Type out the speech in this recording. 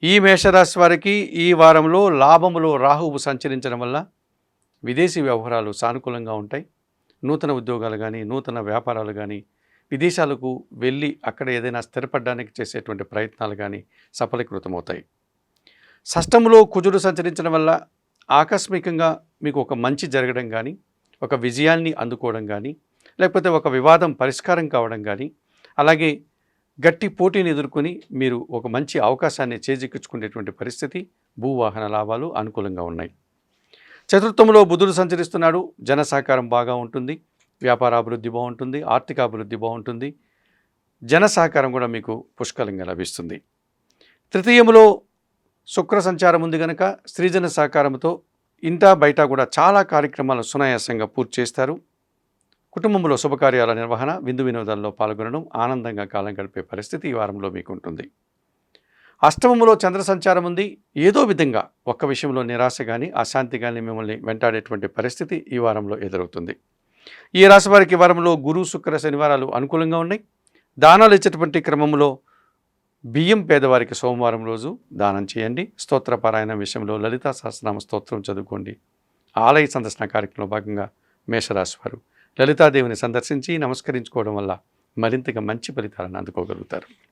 ఈ మేషరాశి వారికి ఈ వారంలో లాభములో రాహువు సంచరించడం వల్ల విదేశీ వ్యవహారాలు సానుకూలంగా ఉంటాయి. నూతన ఉద్యోగాలు కానీ, నూతన వ్యాపారాలు కానీ, విదేశాలకు వెళ్ళి అక్కడ ఏదైనా స్థిరపడడానికి చేసేటువంటి ప్రయత్నాలు కానీ సఫలీకృతమవుతాయి. షష్టములో కుజుడు సంచరించడం వల్ల ఆకస్మికంగా మీకు ఒక మంచి జరగడం కానీ, ఒక విజయాన్ని అందుకోవడం కానీ, లేకపోతే ఒక వివాదం పరిష్కారం కావడం కానీ, అలాగే గట్టి పోటీని ఎదుర్కొని మీరు ఒక మంచి అవకాశాన్ని చేజిక్కించుకునేటువంటి పరిస్థితి, భూవాహన లాభాలు అనుకూలంగా ఉన్నాయి. చతుర్థంలో బుధుడు సంచరిస్తున్నాడు. జన సహకారం బాగా ఉంటుంది. వ్యాపార అభివృద్ధి బాగుంటుంది. ఆర్థిక అభివృద్ధి బాగుంటుంది. జన సహకారం కూడా మీకు పుష్కలంగా లభిస్తుంది. తృతీయంలో శుక్ర సంచారం ఉంది కనుక స్త్రీజన సహకారంతో ఇంటా బయట కూడా చాలా కార్యక్రమాలు సునాయాసంగా పూర్తి చేస్తారు. కుటుంబంలో శుభకార్యాల నిర్వహణ, విందు వినోదాల్లో పాల్గొనడం, ఆనందంగా కాలం గడిపే పరిస్థితి ఈ వారంలో మీకు ఉంటుంది. అష్టమంలో చంద్ర సంచారం ఉంది. ఏదో విధంగా ఒక్క విషయంలో నిరాశ కానీ, అశాంతి కానీ మిమ్మల్ని వెంటాడేటువంటి పరిస్థితి ఈ వారంలో ఎదురవుతుంది. ఈ రాశి వారికి ఈ వారంలో గురు, శుక్ర, శనివారాలు అనుకూలంగా ఉన్నాయి. దానాలు ఇచ్చేటువంటి క్రమంలో బియ్యం పేదవారికి సోమవారం రోజు దానం చేయండి. స్తోత్ర పారాయణ విషయంలో లలితా సహస్రనామ స్తోత్రం చదువుకోండి. ఆలయ సందర్శన కార్యక్రమంలో భాగంగా మేషరాశి వారు లలితాదేవిని సందర్శించి నమస్కరించుకోవడం వల్ల మరింతగా మంచి ఫలితాలను అందుకోగలుగుతారు.